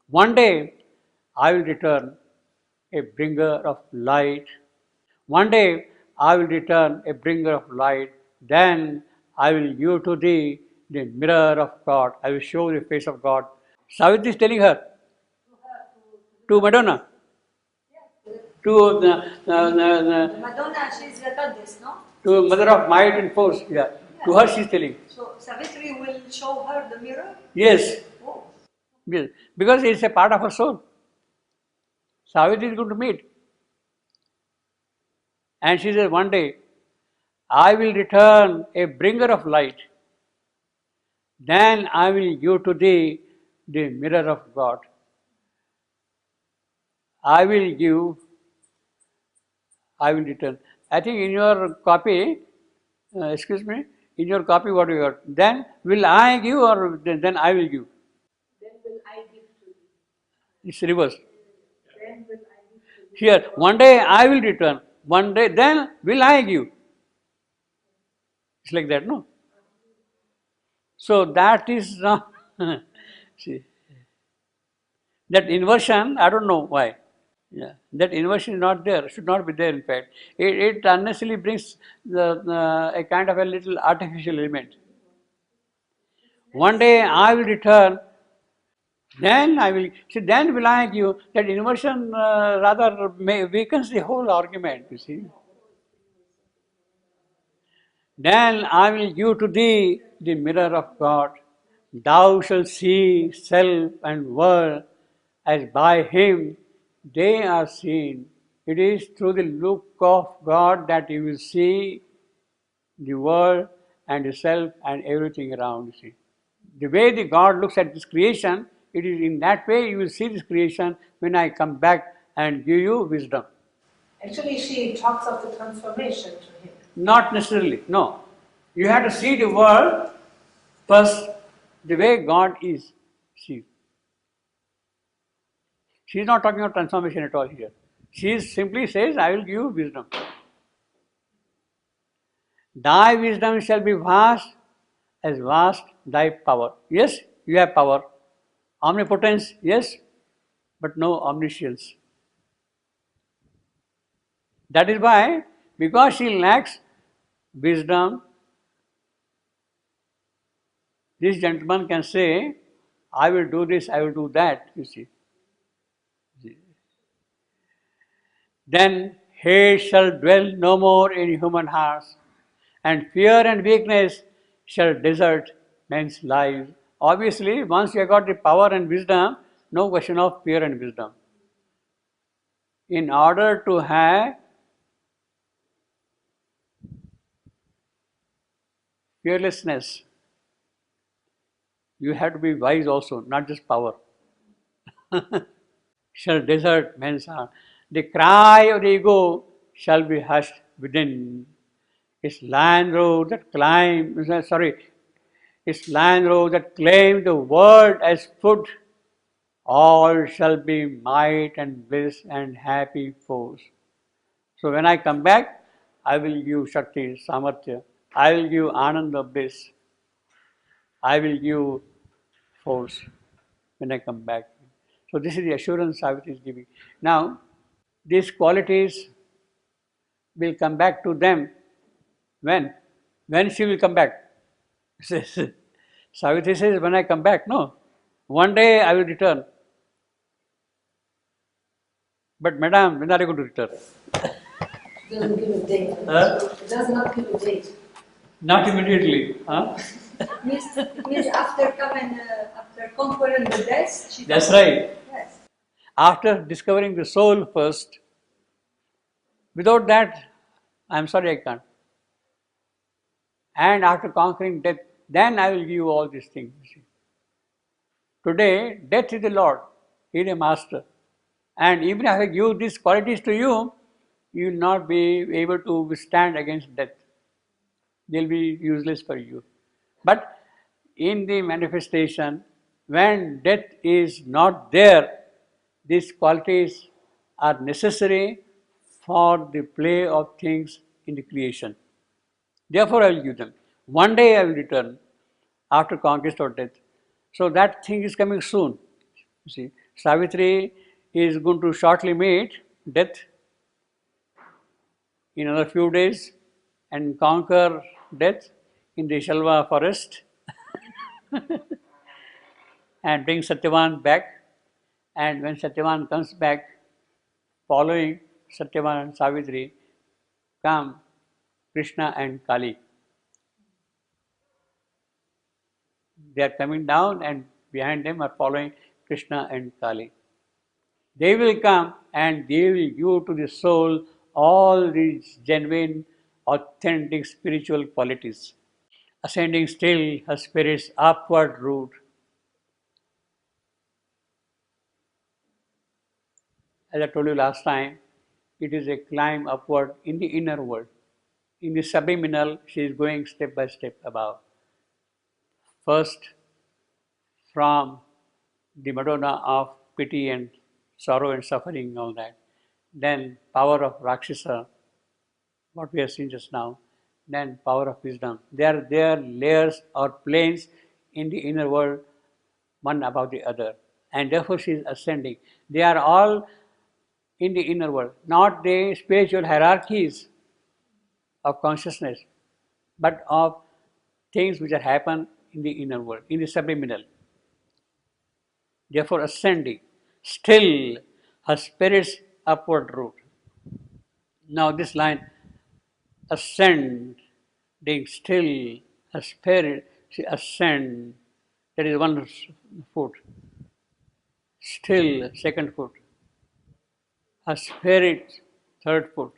One day I will return a bringer of light. One day I will return a bringer of light. Then I will give to thee the mirror of God. I will show the face of God. Savitri is telling her to Madonna, to The Madonna, she's the goddess, no? to Mother of Might and Force. Yeah. To her she is telling. So Savitri will show her the mirror? Yes. Oh. Yes. Because it's a part of her soul. Savitri is going to meet. And she says, one day I will return a bringer of light. Then I will give to thee the mirror of God. I will give, I will return. I think in your copy, excuse me, in your copy what you got? Then will I give or then I will give? Then will I give to you? It's reversed. Then will I give to you? Here, one day I will return. One day, then will I give? It's like that, no? So that is not, see, that inversion, I don't know why. Yeah, that inversion is not there, should not be there in fact. It unnecessarily brings a kind of a little artificial element. One day I will return, then I will, see, then will I give, that inversion rather weakens the whole argument, you see. Then I will give to thee the mirror of God. Thou shalt see self and world as by him they are seen. It is through the look of God that you will see the world and yourself and everything around you. See. The way the God looks at this creation, it is in that way you will see this creation when I come back and give you wisdom. Actually, she talks of the transformation to him. Not necessarily, no. You have to see the world first the way God is. See. She is not talking about transformation at all here. She simply says, I will give you wisdom. Thy wisdom shall be vast as vast thy power. Yes, you have power. Omnipotence, yes, but no omniscience. That is why, because she lacks wisdom, this gentleman can say, I will do this, I will do that, you see. Then hate shall dwell no more in human hearts, and fear and weakness shall desert men's lives. Obviously, once you have got the power and wisdom, no question of fear and wisdom. In order to have fearlessness, you have to be wise also, not just power. Shall desert men's heart. The cry of the ego shall be hushed within. Its land road that its land road that claim the world as food, all shall be might and bliss and happy force. So when I come back, I will give Shakti, Samarthya, I will give Ananda bliss, I will give force when I come back. So this is the assurance Savitri is giving. Now, these qualities will come back to them when? When she will come back? Savitri says, when I come back, no. One day I will return. But madam, when are you going to return? It doesn't give a date. It does not give a date. Not immediately. Huh? It means after after conquering the death, she That's right. Yes. After discovering the soul first, without that, I'm sorry I can't. And after conquering death, then I will give you all these things. Today, death is the Lord, He is a master. And even if I give these qualities to you, you will not be able to withstand against death. They will be useless for you. But in the manifestation, when death is not there, these qualities are necessary for the play of things in the creation. Therefore, I will give them. One day I will return after conquest or death. So that thing is coming soon. You see, Savitri is going to shortly meet death in another few days and conquer death in the Shalva forest and bring Satyavan back. And when Satyavan comes back, following Satyavan and Savitri, come Krishna and Kali. They are coming down, and behind them are following Krishna and Kali. They will come and they will give to the soul all these genuine, authentic spiritual qualities. Ascending still her spirit's upward route. As I told you last time, it is a climb upward in the inner world. In the subliminal, she is going step by step above. First, from the Madonna of pity and sorrow and suffering, all that. Then, power of Rakshasa, what we have seen just now. Then, power of wisdom. They are layers or planes in the inner world, one above the other. And therefore, she is ascending. They are all in the inner world, not the spiritual hierarchies of consciousness, but of things which are happen in the inner world, in the subliminal. Therefore, ascending, still her spirit's upward route. Now, this line, ascend, being still, her spirit, she ascend, that is one foot, still, second foot, her spirit, third foot,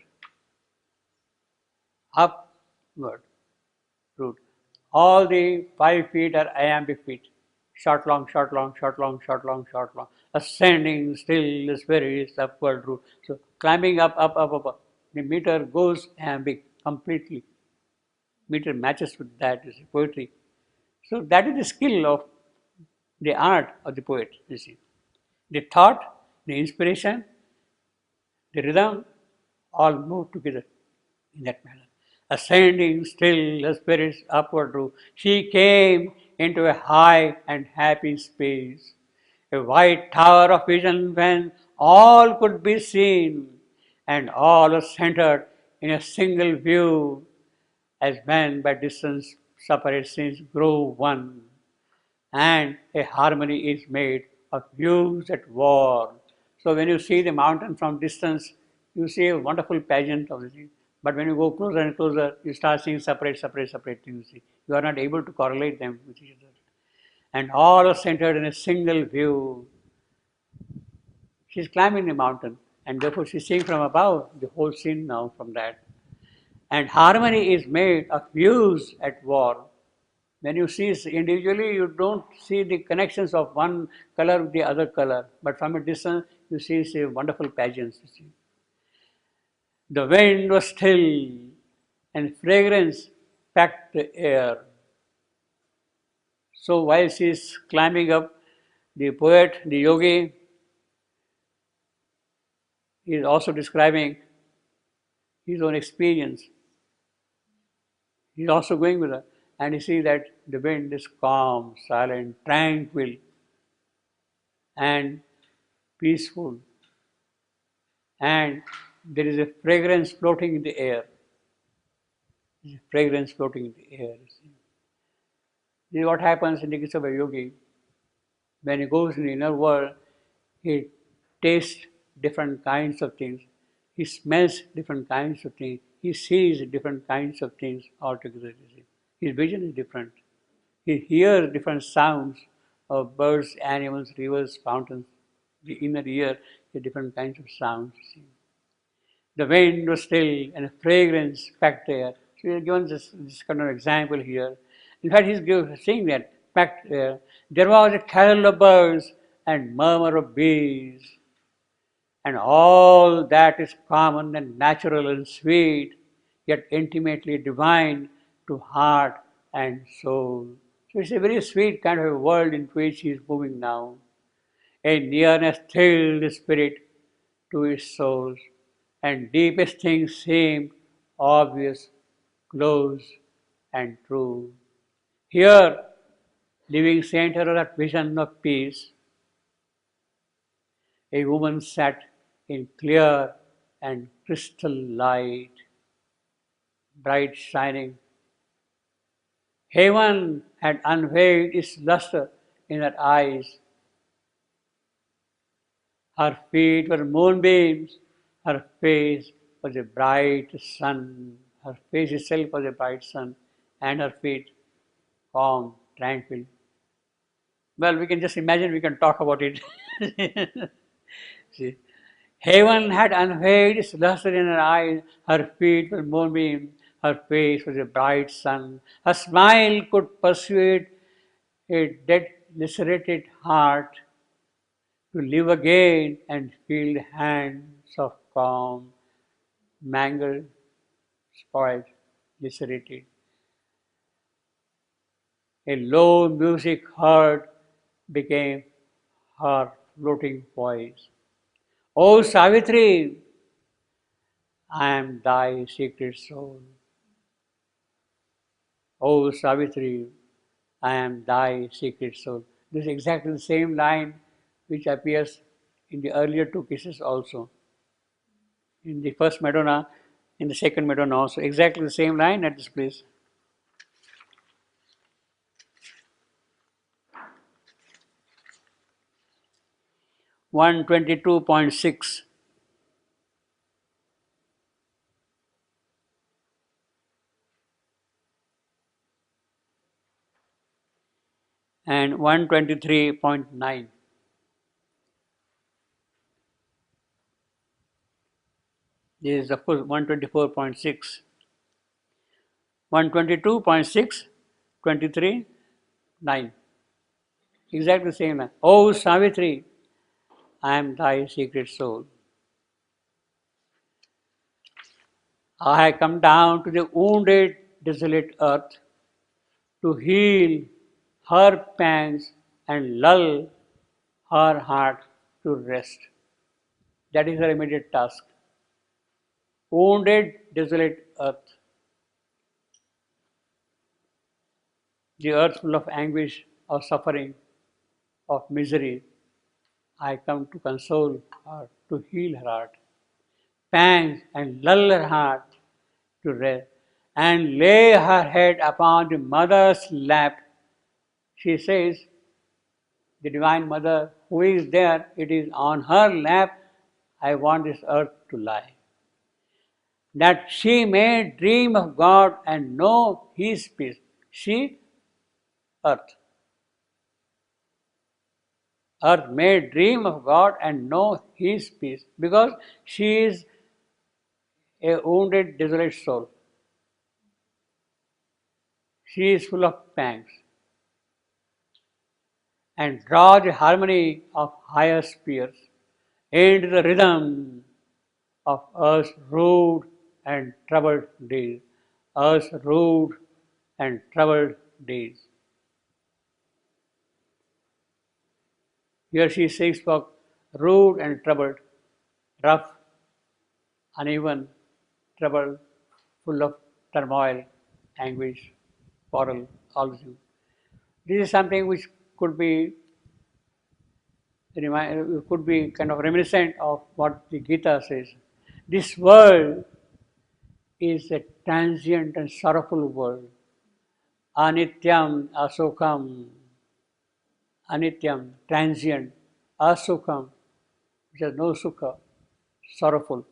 upward route. All the 5 feet are iambic feet. Short, long, short, long, short, long, short, long, short, long. Ascending still the spirit is upward route. So climbing up, up, up, up, up. The meter goes iambic completely. Meter matches with that, is poetry. So that is the skill of the art of the poet, you see. The thought, the inspiration, the rhythm, all move together in that manner. Ascending still the spirit's upward route, she came into a high and happy space, a white tower of vision when all could be seen, and all was centered in a single view, as men by distance separate scenes grow one, and a harmony is made of views at war. So when you see the mountain from distance, you see a wonderful pageant of the thing. But when you go closer and closer, you start seeing separate things. You are not able to correlate them with each other. And all are centered in a single view. She's climbing the mountain, and therefore she's seeing from above the whole scene now from that. And harmony is made of views at war. When you see individually, you don't see the connections of one color with the other color, but from a distance, you see wonderful pageants. You see. The wind was still, and fragrance packed the air. So while she is climbing up, the poet, the yogi, is also describing his own experience. He's also going with her, and you see that the wind is calm, silent, tranquil, and peaceful, and there is a fragrance floating in the air. There is a fragrance floating in the air. This is what happens in the case of a yogi. When he goes in the inner world, he tastes different kinds of things. He smells different kinds of things. He sees different kinds of things altogether. His vision is different. He hears different sounds of birds, animals, rivers, fountains. The inner ear hears different kinds of sounds. The wind was still and a fragrance packed air. So he has given this kind of example here. In fact, he's saying that packed air. There was a carol of birds and murmur of bees, and all that is common and natural and sweet, yet intimately divine to heart and soul. So it's a very sweet kind of a world in which he is moving now. A nearness thrilled the spirit to his soul, and deepest things seemed obvious, close, and true. Here, living center of that vision of peace, A woman sat in clear and crystal light, bright shining. Heaven had unveiled its luster in her eyes. Her feet were moonbeams, her face was a bright sun. Her face itself was a bright sun, and her feet calm, tranquil. Well, we can just imagine, we can talk about it. See, heaven had unveiled its luster in her eyes, her feet were moonbeams, her face was a bright sun. Her smile could persuade a dead, lacerated heart to live again and feel the hands of calm, mangled, spoiled, lacerated. A low music heard became her floating voice. O Savitri, I am thy secret soul. O Savitri, I am thy secret soul. This is exactly the same line which appears in the earlier two cases also. In the first Madonna, in the second Madonna also. Exactly the same line at this place. 122.6 and 123.9. This is of course 124.6. 122.6, 23, 9. Exactly the same line. O Savitri, I am thy secret soul. I have come down to the wounded, desolate earth to heal her pangs and lull her heart to rest. That is her immediate task. Wounded, desolate earth, the earth full of anguish, of suffering, of misery. I come to console her, to heal her heart. Pangs and lull her heart to rest, and lay her head upon the mother's lap. She says, the Divine Mother who is there, it is on her lap I want this earth to lie. That she may dream of God and know His peace. She, earth. Earth may dream of God and know His peace because she is a wounded, desolate soul. She is full of pangs and draws the harmony of higher spheres into the rhythm of earth's rude and troubled days. Earth's rude and troubled days. Here she speaks of rude and troubled, rough, uneven, troubled, full of turmoil, anguish, quarrel, all these things. This is something which could be could be kind of reminiscent of what the Gita says. This world is a transient and sorrowful world. Anityam, asokam, anityam, transient, asukam, which has no sukha, sorrowful.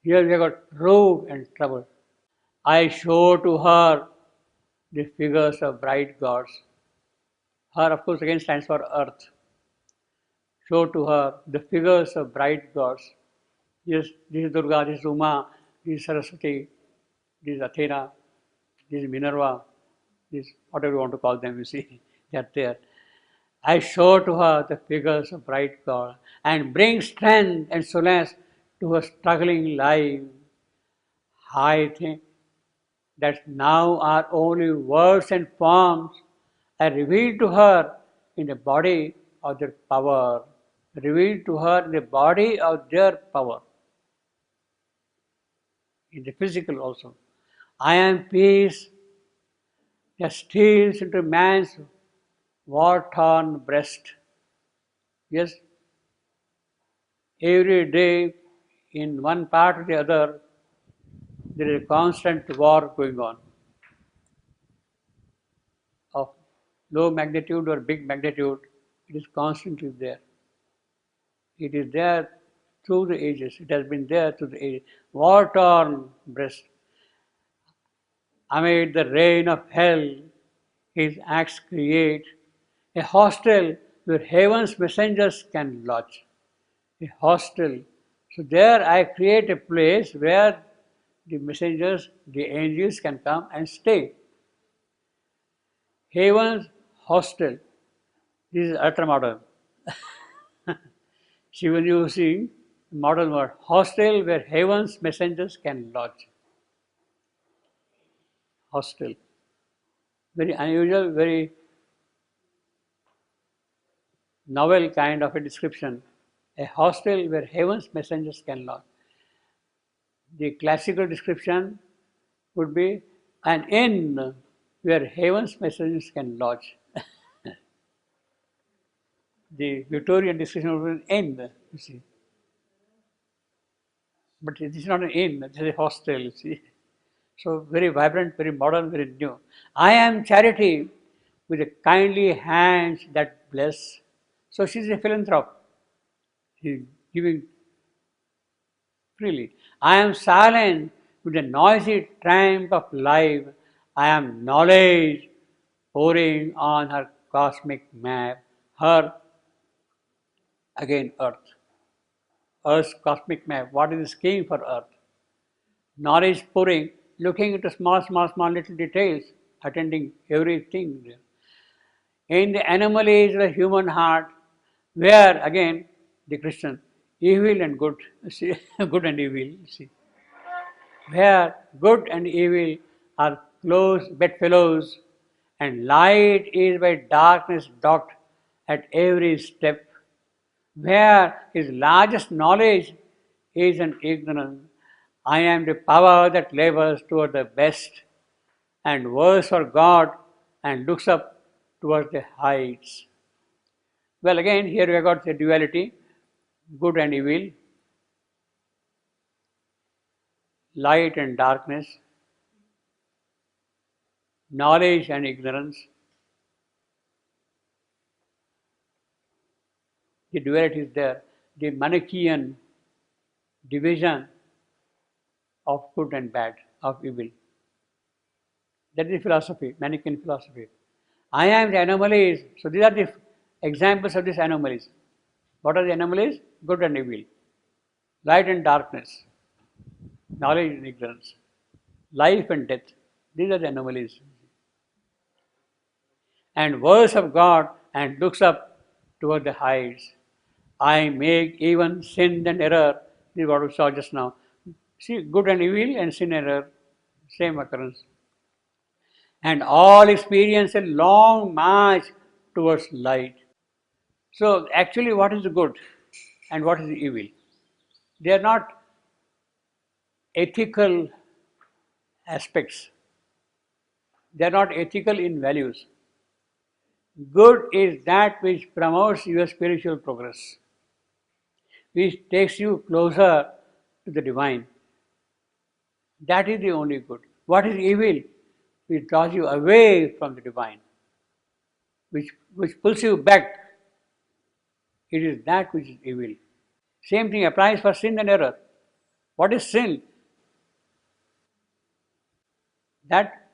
Here we have got rude and trouble. I show to her the figures of bright gods. Her, of course, again stands for earth. Show to her the figures of bright gods. Yes, this is Durga, this is Uma, this is Saraswati, this is Athena, this is Minerva, this whatever you want to call them, you see, they are there. I show to her the figures of bright God and bring strength and solace to her struggling life. I think that now are only words and forms are revealed to her in the body of their power, revealed to her in the body of their power, in the physical also. I am peace that steals into man's war-torn breast. Yes, Every day, in one part or the other, there is a constant war going on of low magnitude or big magnitude. It is constantly there. It is there through the ages. It has been there through the ages. War-torn breast, amid the rain of hell, his acts create a hostel where heaven's messengers can lodge. A hostel. So there I create a place where the messengers, the angels can come and stay. Heaven's hostel. This is ultra modern. See, when you see modern word, hostel where heaven's messengers can lodge. Hostel. Very unusual, very novel kind of a description. A hostel where heaven's messengers can lodge. The classical description would be an inn where heaven's messengers can lodge. The Victorian description would be an inn, you see. But it is not an inn, it is a hostel, you see. So very vibrant, very modern, very new. I am charity with a kindly hands that bless. So she is a philanthrope. She is giving freely. I am silent with the noisy tramp of life. I am knowledge pouring on her cosmic map. Her, again, earth. Earth's cosmic map. What is the scheme for earth? Knowledge pouring, looking into small little details, attending everything there. In the anomalies of the human heart, where again the Christian, evil and good, see, good and evil, see, where good and evil are close bedfellows, and light is by darkness docked at every step, where his largest knowledge is an ignorance. I am the power that labors toward the best, and works for God and looks up towards the heights. Well, again, here we have got the duality, good and evil, light and darkness, knowledge and ignorance. The duality is there, the Manichaean division of good and bad, of evil. That is the philosophy, Manichaean philosophy. I am the anomalies. So these are the examples of these anomalies. What are the anomalies? Good and evil, light and darkness, knowledge and ignorance, life and death. These are the anomalies. And words of God and looks up toward the heights. I make even sin and error. This is what we saw just now. See, good and evil and sin and error, same occurrence. And all experience a long march towards light. So actually what is the good and what is the evil? They are not ethical aspects. They are not ethical in values. Good is that which promotes your spiritual progress, which takes you closer to the divine. That is the only good. What is evil? Which draws you away from the divine, which pulls you back. It is that which is evil. Same thing applies for sin and error. What is sin? That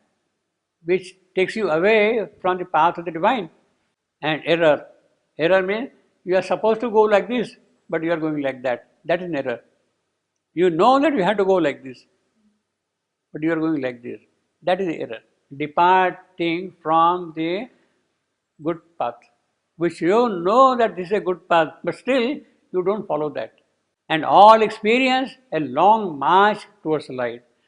which takes you away from the path of the divine. And error. Error means you are supposed to go like this, but you are going like that. That is an error. You know that you have to go like this, but you are going like this. That is the error. Departing from the good path, which you know that this is a good path, but still you don't follow that. And all experience a long march towards light.